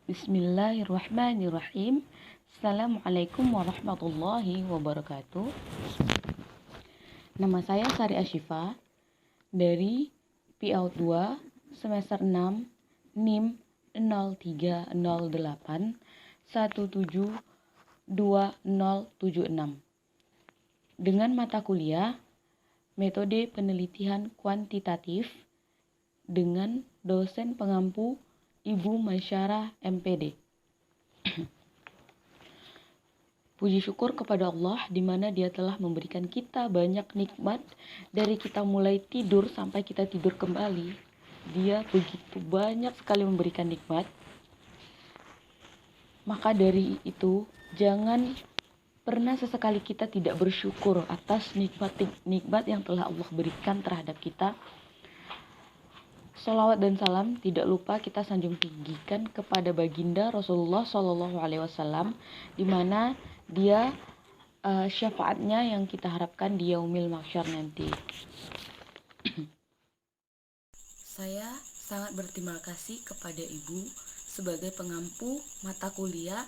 Bismillahirrahmanirrahim. Assalamualaikum warahmatullahi wabarakatuh. Nama saya Sari Ashifa dari PAUD 2 semester 6 NIM 0308 172076 dengan mata kuliah Metode Penelitian Kuantitatif dengan dosen pengampu Ibu Masyarah MPD. Puji syukur kepada Allah di mana Dia telah memberikan kita banyak nikmat dari kita mulai tidur sampai kita tidur kembali. Dia begitu banyak sekali memberikan nikmat. Maka dari itu, jangan pernah sesekali kita tidak bersyukur atas nikmat yang telah Allah berikan terhadap kita. Sholawat dan salam tidak lupa kita sanjung tinggikan kepada baginda Rasulullah SAW, di mana dia syafaatnya yang kita harapkan di yaumil mahsyar nanti. Saya sangat berterima kasih kepada Ibu sebagai pengampu mata kuliah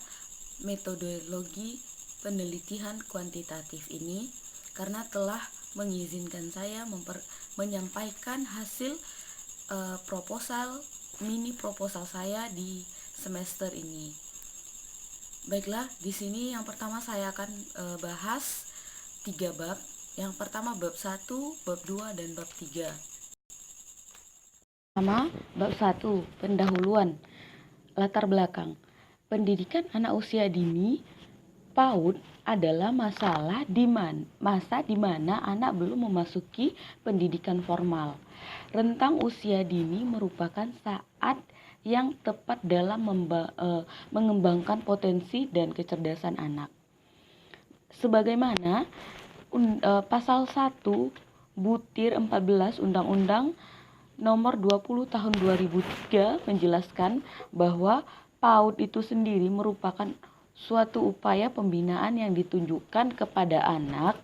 metodologi penelitian kuantitatif ini karena telah mengizinkan saya menyampaikan hasil mini proposal saya di semester ini. Baiklah, di sini yang pertama saya akan bahas 3 bab. Yang pertama bab 1, bab 2, dan bab 3. Pertama, bab 1, pendahuluan, latar belakang. Pendidikan anak usia dini PAUD adalah masa di mana anak belum memasuki pendidikan formal. Rentang usia dini merupakan saat yang tepat dalam mengembangkan potensi dan kecerdasan anak. Sebagaimana pasal 1 butir 14 Undang-Undang Nomor 20 Tahun 2003 menjelaskan bahwa PAUD itu sendiri merupakan suatu upaya pembinaan yang ditunjukkan kepada anak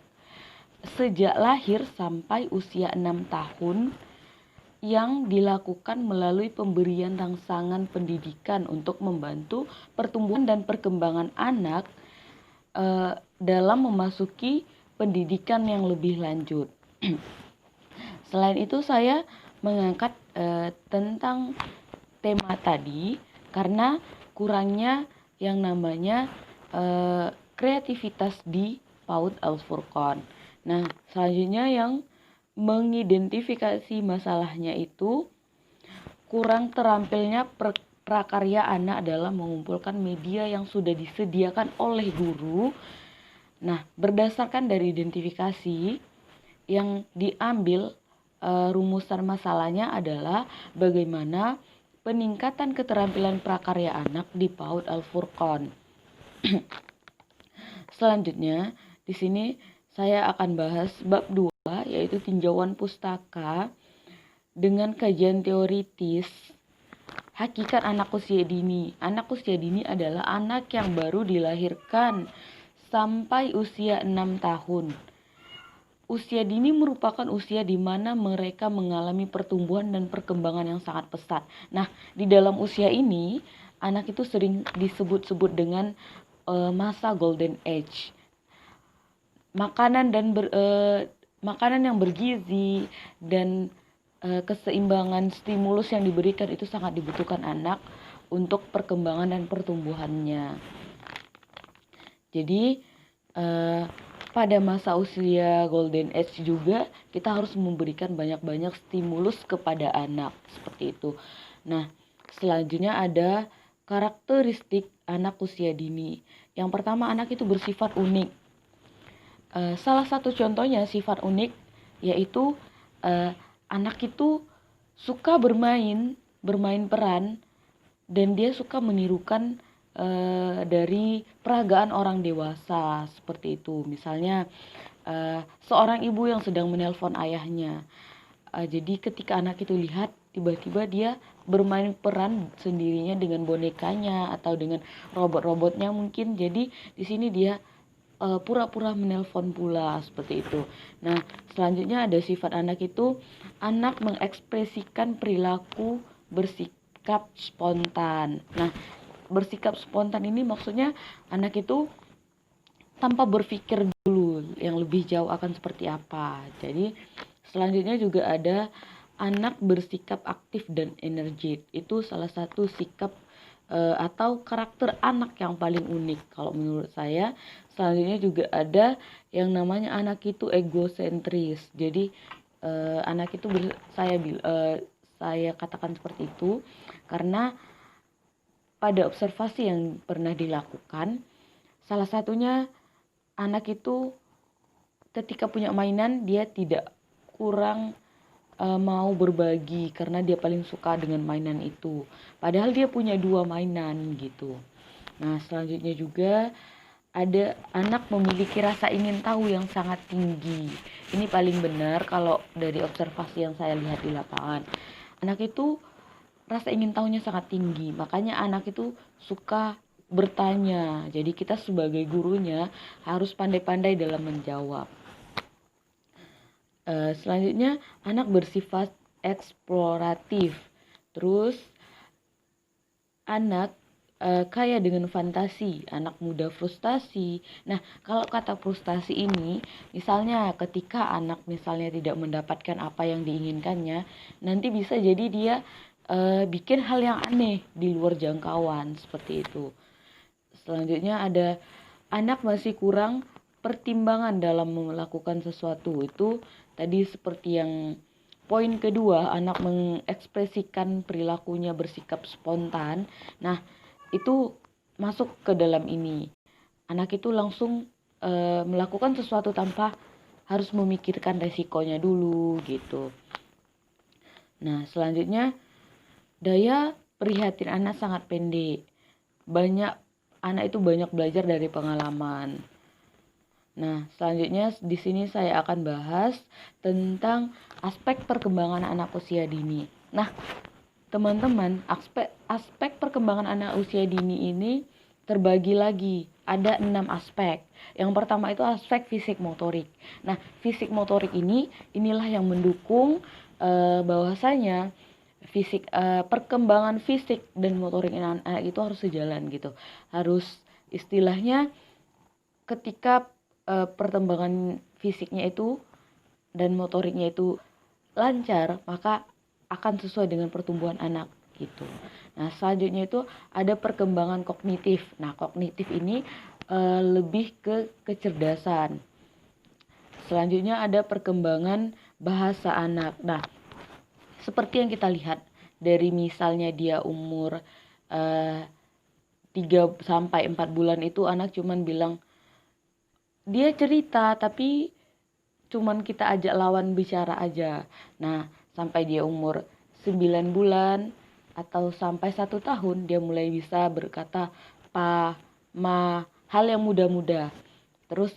sejak lahir sampai usia 6 tahun yang dilakukan melalui pemberian rangsangan pendidikan untuk membantu pertumbuhan dan perkembangan anak dalam memasuki pendidikan yang lebih lanjut. Selain itu saya mengangkat tentang tema tadi karena kurangnya yang namanya kreativitas di PAUD Al-Furqan. Nah, selanjutnya yang mengidentifikasi masalahnya itu kurang terampilnya prakarya anak dalam mengumpulkan media yang sudah disediakan oleh guru. Nah, berdasarkan dari identifikasi yang diambil, rumusan masalahnya adalah bagaimana peningkatan keterampilan prakarya anak di PAUD Al-Furqan. Selanjutnya, di sini saya akan bahas bab 2, yaitu tinjauan pustaka dengan kajian teoritis. Hakikat anak usia dini. Anak usia dini adalah anak yang baru dilahirkan sampai usia 6 tahun. Usia dini merupakan usia di mana mereka mengalami pertumbuhan dan perkembangan yang sangat pesat. Nah, di dalam usia ini, anak itu sering disebut-sebut dengan masa golden age. Makanan yang bergizi dan keseimbangan stimulus yang diberikan itu sangat dibutuhkan anak untuk perkembangan dan pertumbuhannya. Jadi, pada masa usia golden age juga kita harus memberikan banyak-banyak stimulus kepada anak seperti itu. Nah, selanjutnya ada karakteristik anak usia dini. Yang pertama, anak itu bersifat unik. Salah satu contohnya sifat unik yaitu anak itu suka bermain peran dan dia suka menirukan dari peragaan orang dewasa seperti itu. Misalnya seorang ibu yang sedang menelpon ayahnya. Jadi ketika anak itu lihat, tiba-tiba dia bermain peran sendirinya dengan bonekanya atau dengan robot-robotnya mungkin. Jadi di sini dia pura-pura menelpon pula seperti itu. Nah, selanjutnya ada sifat anak itu, anak mengekspresikan perilaku bersikap spontan. Nah, bersikap spontan ini maksudnya anak itu tanpa berpikir dulu yang lebih jauh akan seperti apa. Jadi selanjutnya juga ada anak bersikap aktif dan energik. Itu salah satu sikap atau karakter anak yang paling unik kalau menurut saya. Selanjutnya juga ada yang namanya anak itu egosentris. Jadi anak itu saya katakan seperti itu karena pada observasi yang pernah dilakukan, salah satunya anak itu ketika punya mainan dia tidak kurang mau berbagi karena dia paling suka dengan mainan itu. Padahal dia punya 2 mainan gitu. Nah, selanjutnya juga ada anak memiliki rasa ingin tahu yang sangat tinggi. Ini paling benar kalau dari observasi yang saya lihat di lapangan. Anak itu rasa ingin tahunya sangat tinggi, makanya anak itu suka bertanya. Jadi kita sebagai gurunya harus pandai-pandai dalam menjawab. Selanjutnya anak bersifat eksploratif. Terus anak kaya dengan fantasi, anak muda frustasi. Nah, kalau kata frustasi ini, misalnya ketika anak misalnya tidak mendapatkan apa yang diinginkannya, nanti bisa jadi dia bikin hal yang aneh di luar jangkauan seperti itu. Selanjutnya ada anak masih kurang pertimbangan dalam melakukan sesuatu. Itu tadi seperti yang poin kedua, anak mengekspresikan perilakunya bersikap spontan. Nah, itu masuk ke dalam ini. Anak itu langsung melakukan sesuatu tanpa harus memikirkan resikonya dulu gitu. Nah, selanjutnya daya prihatin anak sangat pendek. Anak itu banyak belajar dari pengalaman. Nah, selanjutnya di sini saya akan bahas tentang aspek perkembangan anak usia dini. Nah, teman-teman, aspek perkembangan anak usia dini ini terbagi lagi. Ada 6 aspek. Yang pertama itu aspek fisik motorik. Nah, fisik motorik inilah yang mendukung bahwasanya perkembangan fisik dan motorik anak itu harus sejalan gitu. Harus istilahnya ketika perkembangan fisiknya itu dan motoriknya itu lancar, maka akan sesuai dengan pertumbuhan anak gitu. Nah, selanjutnya itu ada perkembangan kognitif. Nah, kognitif ini lebih ke kecerdasan. Selanjutnya ada perkembangan bahasa anak. Nah, seperti yang kita lihat dari misalnya dia umur 3-4 bulan itu anak cuman bilang, dia cerita tapi cuman kita ajak lawan bicara aja. Nah, sampai dia umur 9 bulan atau sampai 1 tahun dia mulai bisa berkata pa, ma, hal yang muda-muda. Terus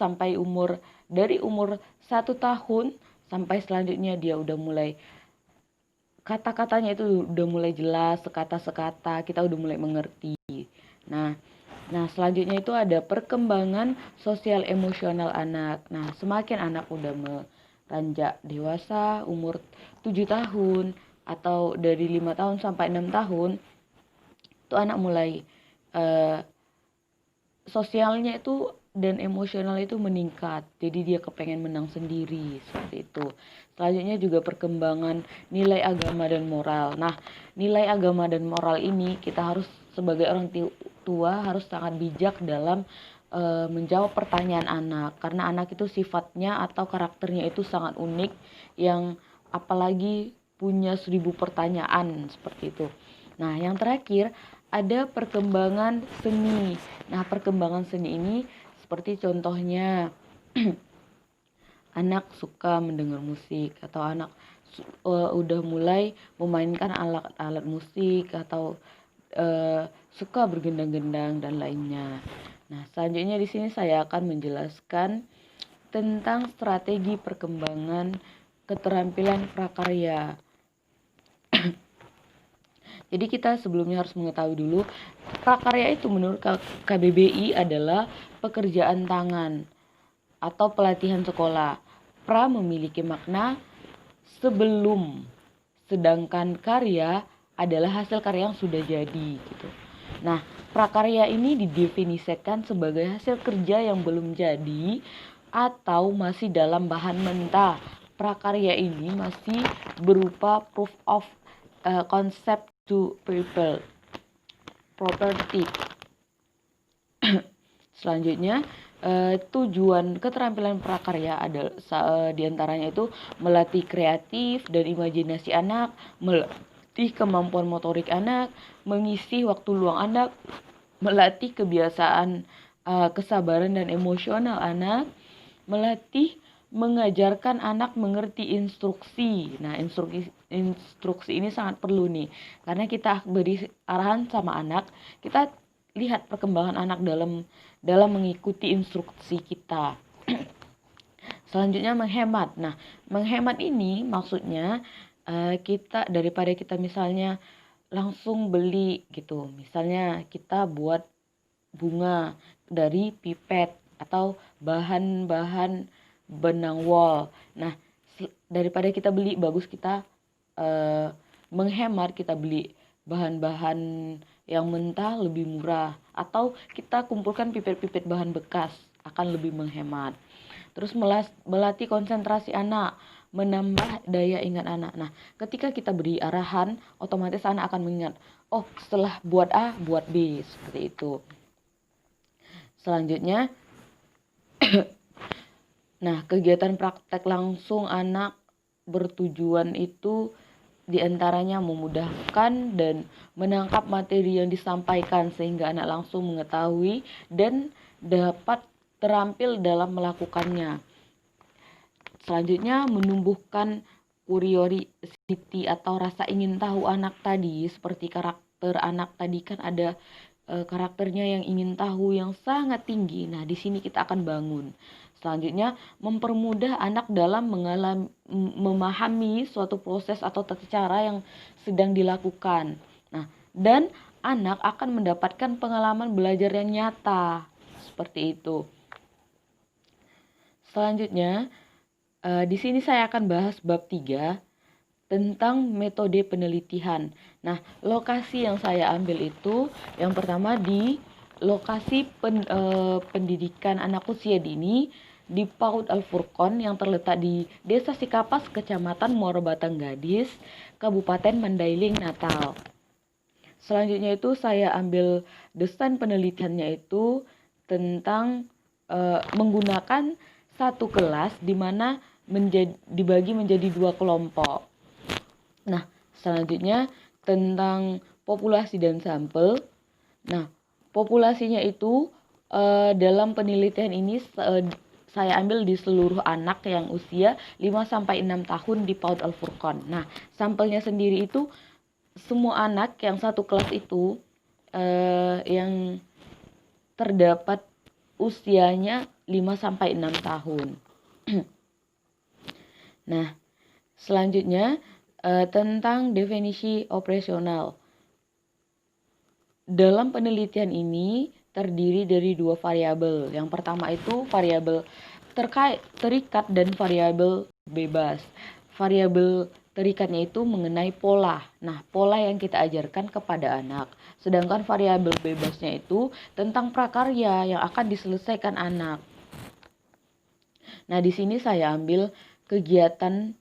dari umur 1 tahun sampai selanjutnya dia udah mulai kata-katanya itu udah mulai jelas, sekata-sekata, kita udah mulai mengerti. Nah, selanjutnya itu ada perkembangan sosial emosional anak. Nah, semakin anak udah meranjak dewasa, umur 7 tahun atau dari 5 tahun sampai 6 tahun, itu anak mulai sosialnya itu dan emosional itu meningkat. Jadi dia kepengen menang sendiri, seperti itu. Selanjutnya juga perkembangan nilai agama dan moral. Nah, nilai agama dan moral ini kita harus sebagai orang tua harus sangat bijak dalam menjawab pertanyaan anak, karena anak itu sifatnya atau karakternya itu sangat unik, yang apalagi punya 1000 pertanyaan seperti itu. Nah, yang terakhir ada perkembangan seni. Nah, perkembangan seni ini seperti contohnya anak suka mendengar musik atau anak udah mulai memainkan alat-alat musik atau suka bergendang-gendang dan lainnya. Nah, selanjutnya di sini saya akan menjelaskan tentang strategi perkembangan keterampilan prakarya. Jadi kita sebelumnya harus mengetahui dulu, prakarya itu menurut KBBI adalah pekerjaan tangan atau pelatihan sekolah. Pra memiliki makna sebelum, sedangkan karya adalah hasil karya yang sudah jadi gitu. Nah, prakarya ini didefinisikan sebagai hasil kerja yang belum jadi atau masih dalam bahan mentah. Prakarya ini masih berupa proof of concept to people property. Selanjutnya, tujuan keterampilan prakarya adalah diantaranya itu melatih kreatif dan imajinasi anak, melatih kemampuan motorik anak, mengisi waktu luang anak, melatih kebiasaan kesabaran dan emosional anak, melatih mengajarkan anak mengerti instruksi. Nah, instruksi ini sangat perlu nih, karena kita beri arahan sama anak, kita lihat perkembangan anak dalam mengikuti instruksi kita. Selanjutnya menghemat. Nah, menghemat ini maksudnya kita daripada kita misalnya langsung beli gitu. Misalnya kita buat bunga dari pipet atau bahan-bahan benang wol. Nah, daripada kita beli bagus, kita menghemat, kita beli bahan-bahan yang mentah lebih murah, atau kita kumpulkan pipet-pipet bahan bekas, akan lebih menghemat. Terus melatih konsentrasi anak, menambah daya ingat anak. Nah, ketika kita beri arahan, otomatis anak akan mengingat, oh setelah buat A, buat B, seperti itu. Selanjutnya, nah, kegiatan praktek langsung anak bertujuan itu diantaranya memudahkan dan menangkap materi yang disampaikan sehingga anak langsung mengetahui dan dapat terampil dalam melakukannya. Selanjutnya, menumbuhkan curiosity atau rasa ingin tahu anak tadi. Seperti karakter anak tadi kan ada karakternya yang ingin tahu yang sangat tinggi. Nah, di sini kita akan bangun. Selanjutnya, mempermudah anak dalam memahami suatu proses atau tata cara yang sedang dilakukan. Nah, dan anak akan mendapatkan pengalaman belajar yang nyata. Seperti itu. Selanjutnya, di sini saya akan bahas bab 3 tentang metode penelitian. Nah, lokasi yang saya ambil itu yang pertama di lokasi pendidikan anak usia dini di PAUD Al-Furqon yang terletak di Desa Sikapas, Kecamatan Muara Batang Gadis, Kabupaten Mandailing, Natal. Selanjutnya itu saya ambil desain penelitiannya itu tentang menggunakan satu kelas di mana dibagi menjadi 2 kelompok. Nah, selanjutnya tentang populasi dan sampel. Nah, populasinya itu dalam penelitian ini saya ambil di seluruh anak yang usia 5-6 tahun di PAUD Al-Furqon. Nah, sampelnya sendiri itu semua anak yang satu kelas itu yang terdapat usianya 5-6 tahun. Nah, selanjutnya tentang definisi operasional. Dalam penelitian ini terdiri dari 2 variabel. Yang pertama itu variabel terikat dan variabel bebas. Variabel terikatnya itu mengenai pola. Nah, pola yang kita ajarkan kepada anak. Sedangkan variabel bebasnya itu tentang prakarya yang akan diselesaikan anak. Nah, di sini saya ambil kegiatan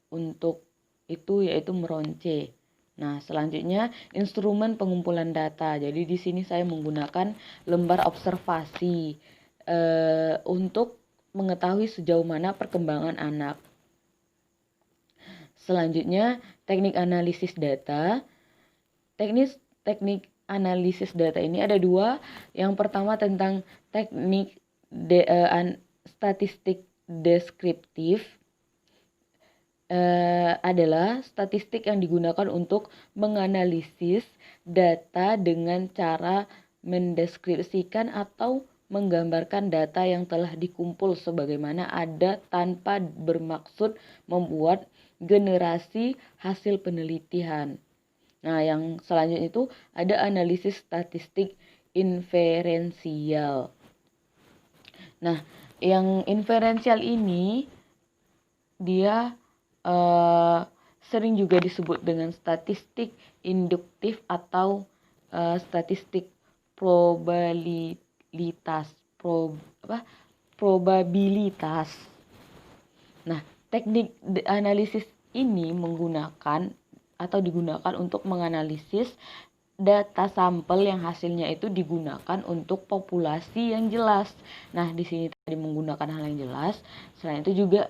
untuk itu yaitu meronce. Nah, selanjutnya instrumen pengumpulan data. Jadi di sini saya menggunakan lembar observasi untuk mengetahui sejauh mana perkembangan anak. Selanjutnya teknik analisis data. Teknik analisis data ini ada 2. Yang pertama tentang teknik statistik deskriptif. Adalah statistik yang digunakan untuk menganalisis data dengan cara mendeskripsikan atau menggambarkan data yang telah dikumpul sebagaimana ada tanpa bermaksud membuat generasi hasil penelitian. Nah, yang selanjutnya itu ada analisis statistik inferensial. Nah, yang inferensial ini dia sering juga disebut dengan statistik induktif atau statistik probabilitas probabilitas. Nah, teknik analisis ini digunakan untuk menganalisis data sampel yang hasilnya itu digunakan untuk populasi yang jelas. Nah, di sini tadi menggunakan hal yang jelas. Selain itu juga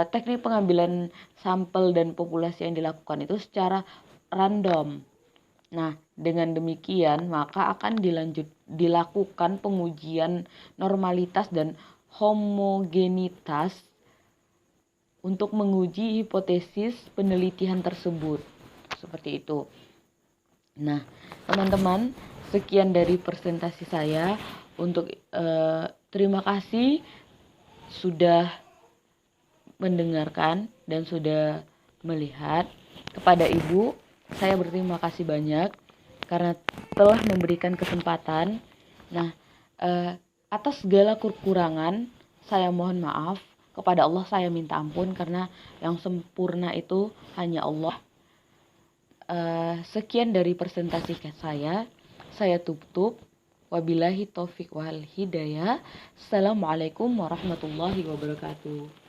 teknik pengambilan sampel dan populasi yang dilakukan itu secara random. Nah, dengan demikian maka akan dilakukan pengujian normalitas dan homogenitas untuk menguji hipotesis penelitian tersebut. Seperti itu. Nah, teman-teman, sekian dari presentasi saya. Terima kasih sudah mendengarkan dan sudah melihat. Kepada Ibu, saya berterima kasih banyak karena telah memberikan kesempatan. Nah, atas segala kekurangan, saya mohon maaf. Kepada Allah saya minta ampun karena yang sempurna itu hanya Allah. Sekian dari presentasi saya. Saya tutup. Wabillahi taufiq wal hidayah. Assalamualaikum warahmatullahi wabarakatuh.